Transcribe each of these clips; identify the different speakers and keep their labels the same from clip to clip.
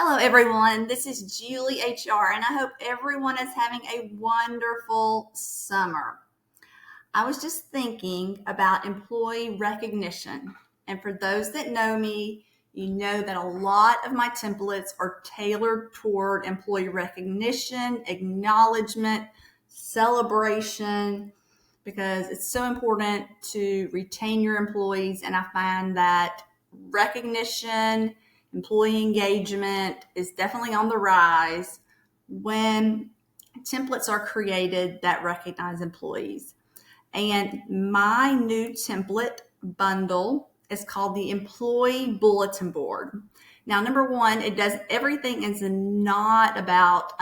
Speaker 1: Hello, everyone. This is Julie HR, and I hope everyone is having a wonderful summer. I was just thinking about employee recognition. And for those that know me, you know that a lot of my templates are tailored toward employee recognition, acknowledgement, celebration, because it's so important to retain your employees. And I find that recognition, employee engagement is definitely on the rise when templates are created that recognize employees. And my new template bundle is called the Employee Bulletin Board. Now, number one, it does everything is not about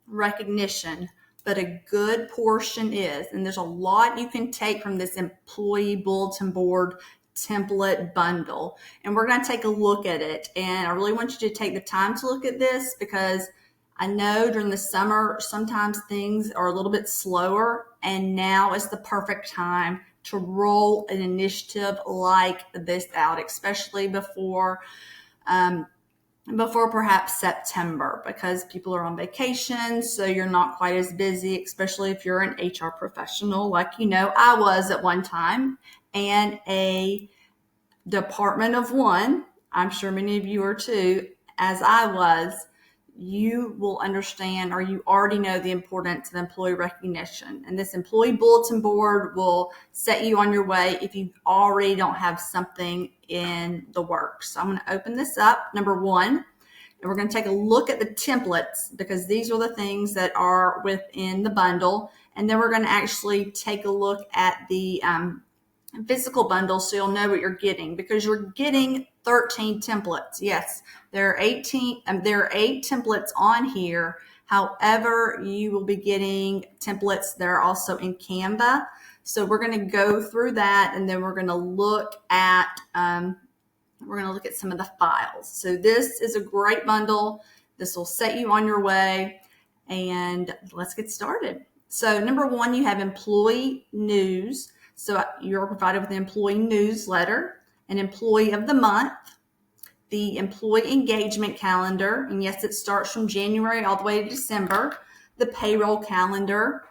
Speaker 1: recognition, but a good portion is. And there's a lot you can take from this Employee Bulletin Board template bundle. And we're going to take a look at it. And I really want you to take the time to look at this because I know during the summer, sometimes things are a little bit slower, and now is the perfect time to roll an initiative like this out, especially before perhaps September, because people are on vacation, so you're not quite as busy, especially if you're an HR professional like I was at one time, and a department of one. I'm sure many of you are too, as I was. You will understand, or you already know, the importance of employee recognition. And this Employee Bulletin Board will set you on your way if you already don't have something in the works. So I'm going to open this up, number one, and we're going to take a look at the templates because these are the things that are within the bundle. And then we're going to actually take a look at the physical bundle so you'll know what you're getting, because you're getting 13 templates. Yes, there are 8 templates on here. However, you will be getting templates that are also in Canva. So we're going to go through that, and then we're going to look at some of the files. So this is a great bundle. This will set you on your way, and let's get started. So number one, you have employee news. So you're provided with an employee newsletter, an employee of the month, the employee engagement calendar, and yes, it starts from January all the way to December, the payroll calendar,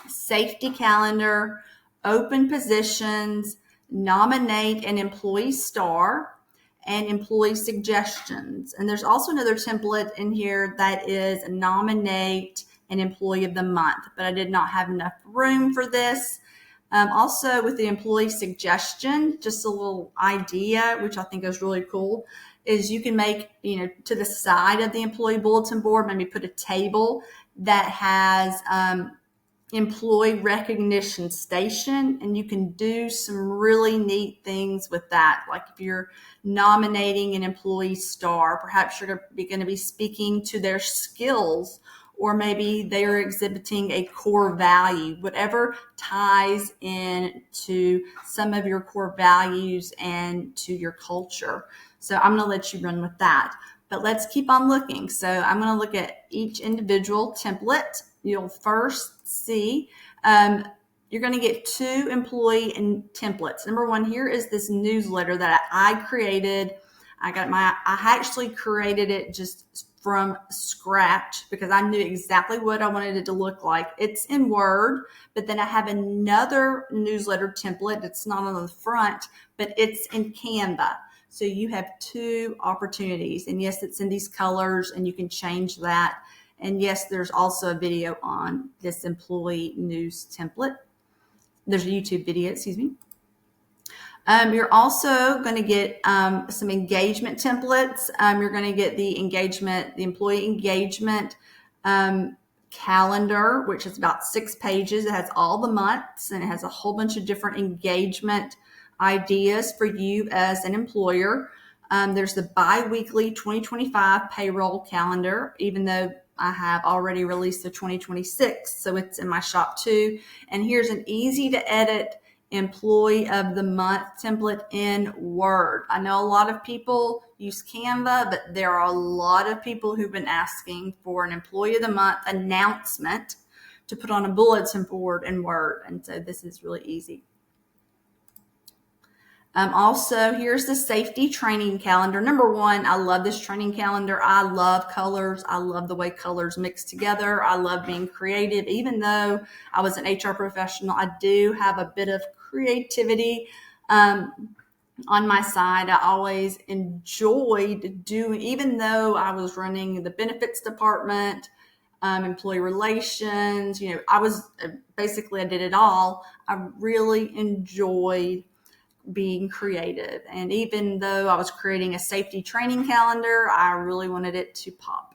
Speaker 1: safety calendar, open positions, nominate an employee star, and employee suggestions. And there's also another template in here that is nominate an employee of the month, but I did not have enough room for this. Also with the employee suggestion, just a little idea, which I think is really cool, is you can make, to the side of the employee bulletin board, maybe put a table that has employee recognition station, and you can do some really neat things with that. Like if you're nominating an employee star, perhaps you're going to be speaking to their skills, or maybe they are exhibiting a core value, whatever ties in to some of your core values and to your culture. So I'm going to let you run with that. But let's keep on looking. So I'm going to look at each individual template. You'll first see you're going to get 2 employee templates. Number one, here is this newsletter that I created. I actually created it just from scratch because I knew exactly what I wanted it to look like. It's in Word, but then I have another newsletter template. It's not on the front, but it's in Canva. So you have 2 opportunities. And yes, it's in these colors and you can change that. And yes, there's also a video on this employee news template. There's a YouTube video, excuse me. You're also going to get some engagement templates. You're going to get the employee engagement calendar, which is about 6 pages. It has all the months and it has a whole bunch of different engagement ideas for you as an employer. There's the bi-weekly 2025 payroll calendar, even though I have already released the 2026, so it's in my shop too. And here's an easy to edit employee of the month template in Word. I know a lot of people use Canva, but there are a lot of people who've been asking for an employee of the month announcement to put on a bulletin board in Word. And so this is really easy. Also, here's the safety training calendar. Number one, I love this training calendar. I love colors. I love the way colors mix together. I love being creative. Even though I was an HR professional, I do have a bit of creativity on my side. I always enjoyed doing, even though I was running the benefits department, employee relations, I was basically, I did it all. I really enjoyed being creative. And even though I was creating a safety training calendar, I really wanted it to pop.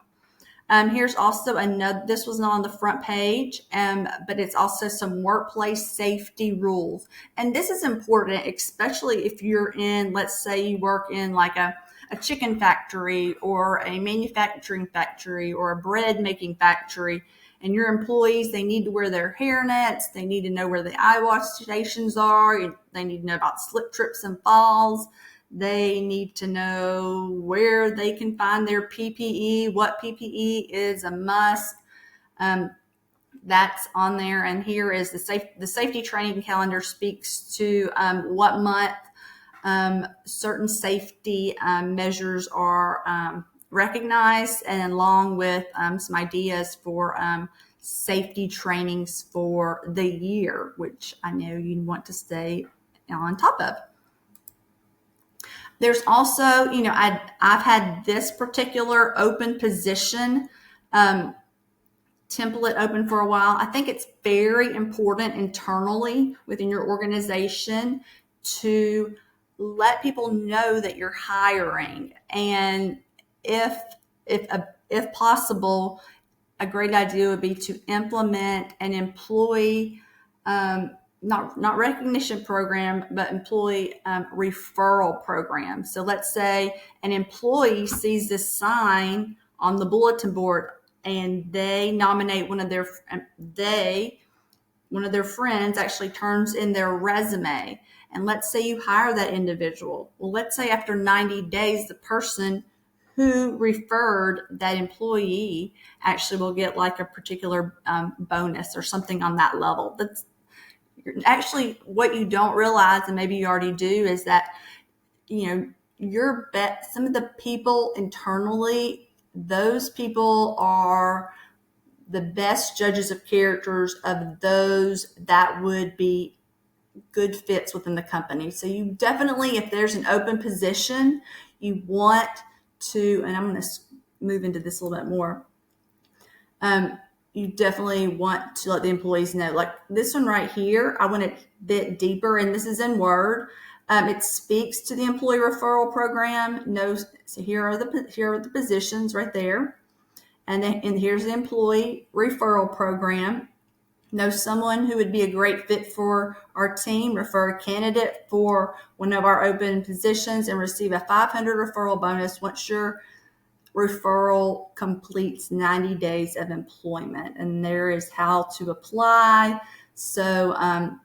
Speaker 1: Here's also another, this was not on the front page, but it's also some workplace safety rules. And this is important, especially if you're in, let's say you work in like a chicken factory or a manufacturing factory or a bread making factory. And your employees, they need to wear their hairnets. They need to know where the eye wash stations are. They need to know about slip, trips, and falls. They need to know where they can find their PPE, what PPE is a must. That's on there. And here is the safety training calendar speaks to what month certain safety measures are recognized, and along with some ideas for safety trainings for the year, which I know you want to stay on top of. There's also, I've had this particular open position template open for a while. I think it's very important internally within your organization to let people know that you're hiring, and if possible, a great idea would be to implement an employee not recognition program, but employee referral program. So let's say an employee sees this sign on the bulletin board, and they nominate one of their friends actually turns in their resume. And let's say you hire that individual. Well, let's say after 90 days, the person who referred that employee actually will get like a particular bonus or something on that level. That's actually what you don't realize, and maybe you already do, is that, some of the people internally, those people are the best judges of characters of those that would be good fits within the company. So you definitely, if there's an open position, you want to, and I'm going to move into this a little bit more. You definitely want to let the employees know, like this one right here, I went a bit deeper, and this is in Word. It speaks to the employee referral program. So here are the positions right there. And here's the employee referral program. Know someone who would be a great fit for our team, refer a candidate for one of our open positions, and receive a $500 referral bonus once your referral completes 90 days of employment. And there is how to apply. So, time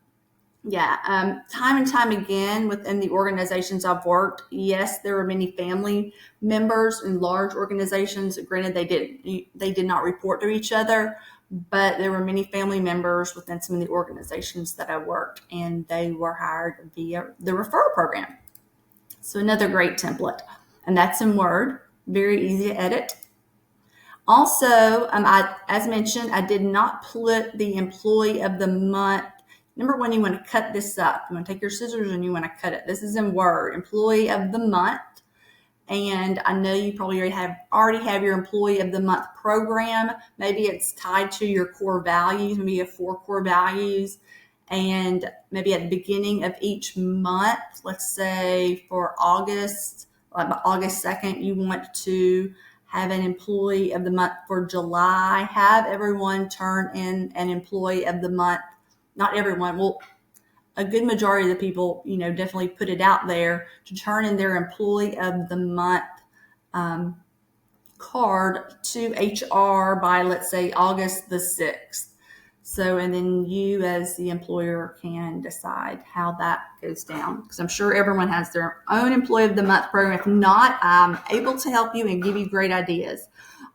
Speaker 1: and time again within the organizations I've worked, yes, there were many family members in large organizations. Granted, they did not report to each other, but there were many family members within some of the organizations that I worked, and they were hired via the referral program. So another great template, and that's in Word, very easy to edit. Also, as mentioned, I did not put the employee of the month. Number one, you want to cut this up. You want to take your scissors and you want to cut it. This is in Word, employee of the month. And I know you probably already have your employee of the month program. Maybe it's tied to your core values. Maybe you have 4 core values. And maybe at the beginning of each month, let's say for August 2nd, you want to have an employee of the month. For July, have everyone turn in an employee of the month. Not everyone. Well, a good majority of the people, definitely put it out there to turn in their employee of the month card to HR by, let's say, August the 6th. So, and then you as the employer can decide how that goes down, because I'm sure everyone has their own employee of the month program. If not, I'm able to help you and give you great ideas.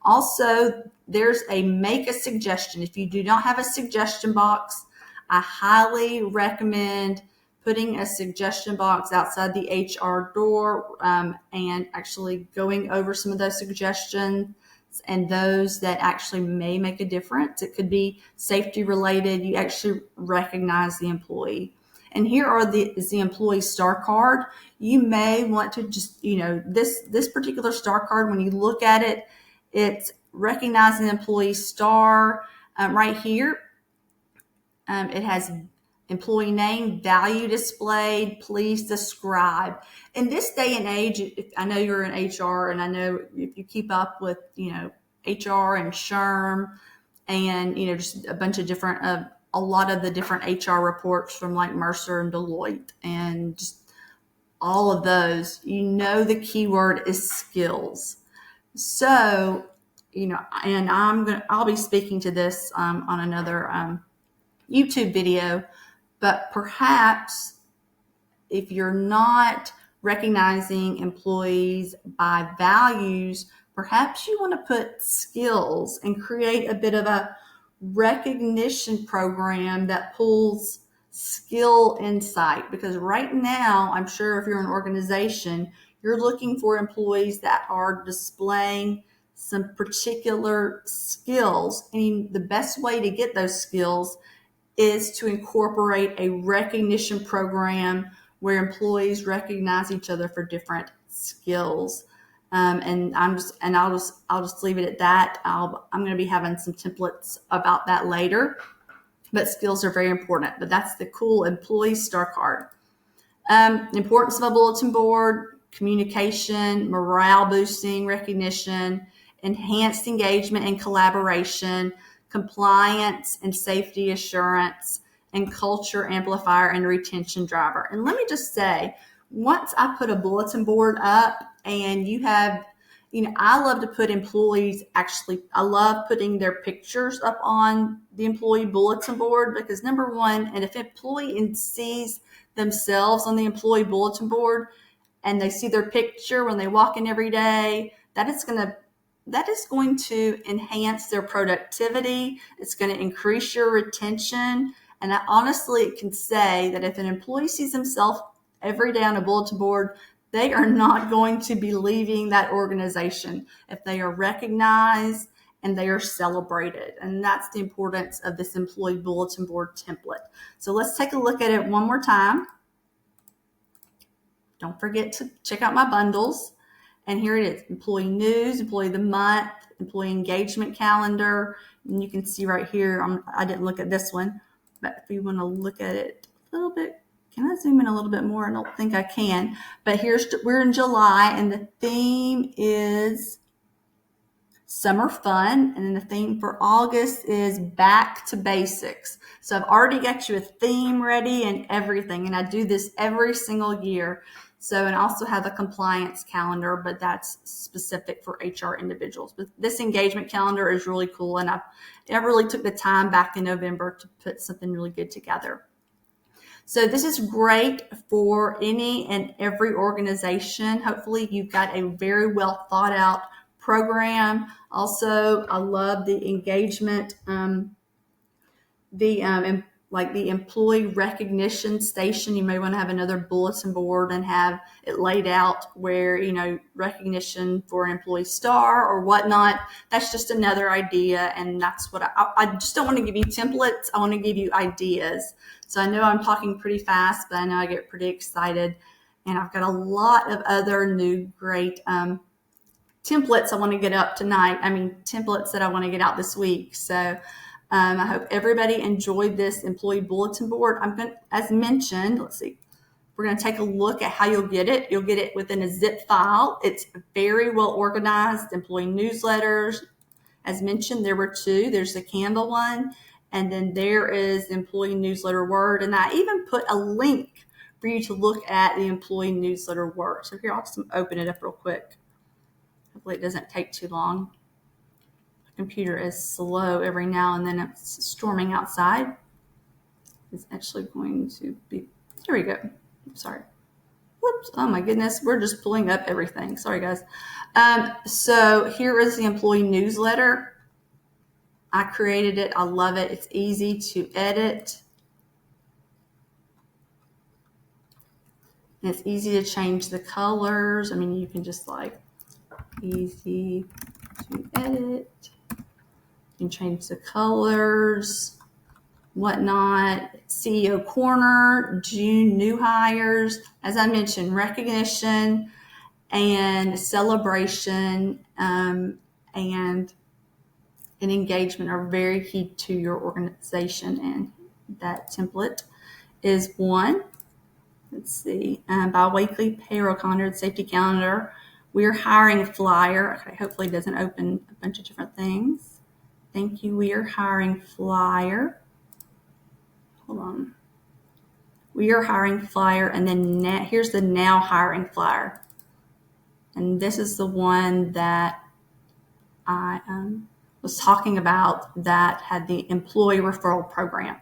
Speaker 1: Also, there's a make a suggestion. If you do not have a suggestion box, I highly recommend putting a suggestion box outside the HR door, and actually going over some of those suggestions and those that actually may make a difference. It could be safety related. You actually recognize the employee. And here is the employee star card. You may want to just, this particular star card, when you look at it, it's recognizing the employee star. Right here, it has employee name, value displayed, please describe. In this day and age, I know you're in HR, and I know if you keep up with, HR and SHRM and, just a bunch of different, a lot of the different HR reports from like Mercer and Deloitte and just all of those, the keyword is skills. So, and I'll be speaking to this on another YouTube video, but perhaps if you're not recognizing employees by values, perhaps you want to put skills and create a bit of a recognition program that pulls skill insight. Because right now, I'm sure if you're an organization, you're looking for employees that are displaying some particular skills. And the best way to get those skills is to incorporate a recognition program where employees recognize each other for different skills. And I'll just leave it at that. I'm going to be having some templates about that later, but skills are very important. But that's the cool employee star card. Importance of a bulletin board: communication, morale boosting, recognition, enhanced engagement and collaboration, compliance and safety assurance, and culture amplifier and retention driver. And let me just say, once I put a bulletin board up and you have, I love to put employees, I love putting their pictures up on the employee bulletin board, because number one, and if an employee sees themselves on the employee bulletin board and they see their picture when they walk in every day, that is going to enhance their productivity. It's going to increase your retention. And I honestly can say that if an employee sees himself every day on a bulletin board, they are not going to be leaving that organization if they are recognized and they are celebrated. And that's the importance of this employee bulletin board template. So let's take a look at it one more time. Don't forget to check out my bundles. And here it is: employee news, employee of the month, employee engagement calendar. And you can see right here, I didn't look at this one, but if you want to look at it a little bit, can I zoom in a little bit more? I don't think I can. But we're in July, and the theme is summer fun. And then the theme for August is back to basics. So I've already got you a theme ready and everything. And I do this every single year. So, and I also have a compliance calendar, but that's specific for HR individuals. But this engagement calendar is really cool. And I really took the time back in November to put something really good together. So this is great for any and every organization. Hopefully you've got a very well thought out program. Also, I love the engagement, like the employee recognition station. You may want to have another bulletin board and have it laid out where, recognition for an employee star or whatnot. That's just another idea. And that's what I just don't want to give you templates. I want to give you ideas. So I know I'm talking pretty fast, but I know I get pretty excited. And I've got a lot of other new great templates I want to get up tonight. Templates that I want to get out this week. So I hope everybody enjoyed this employee bulletin board. As mentioned, let's see, we're going to take a look at how you'll get it. You'll get it within a zip file. It's very well organized. Employee newsletters. As mentioned, there were two. There's the Canva one, and then there is the employee newsletter Word. And I even put a link for you to look at the employee newsletter Word. So here, I'll just open it up real quick. Hopefully it doesn't take too long. Computer is slow every now and then. It's storming outside. It's actually going to be, here we go. Sorry. Whoops. Oh my goodness. We're just pulling up everything. Sorry guys. So here is the employee newsletter. I created it. I love it. It's easy to edit. And it's easy to change the colors. I mean, you can just like easy to edit. You can change the colors, whatnot. CEO Corner, June new hires. As I mentioned, recognition and celebration and engagement are very key to your organization, and that template is one. Let's see, bi-weekly payroll calendar, safety calendar. We're hiring flyer. Okay, hopefully it doesn't open a bunch of different things. Thank you. We are hiring flyer. Hold on. We are hiring flyer, and then here's the now hiring flyer. And this is the one that I was talking about that had the employee referral program.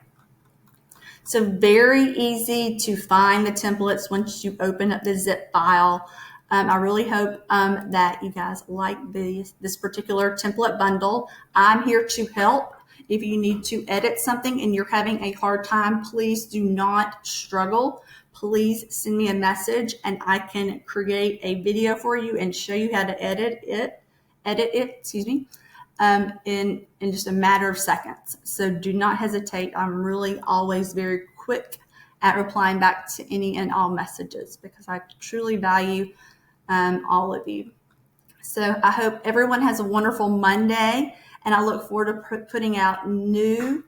Speaker 1: So very easy to find the templates once you open up the zip file. I really hope that you guys like this particular template bundle. I'm here to help. If you need to edit something and you're having a hard time, please do not struggle. Please send me a message and I can create a video for you and show you how to edit it, in just a matter of seconds. So do not hesitate. I'm really always very quick at replying back to any and all messages because I truly value all of you. So I hope everyone has a wonderful Monday, and I look forward to putting out new,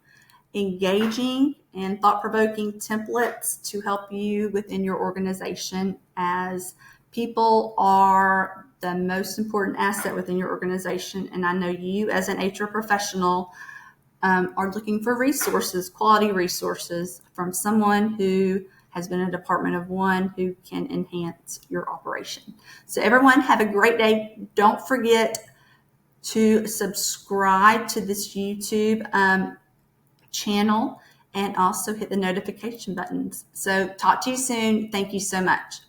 Speaker 1: engaging, and thought-provoking templates to help you within your organization, as people are the most important asset within your organization. And I know you as an HR professional are looking for resources, quality resources from someone who has been a department of one who can enhance your operation. So everyone have a great day. Don't forget to subscribe to this YouTube channel and also hit the notification buttons. So talk to you soon. Thank you so much.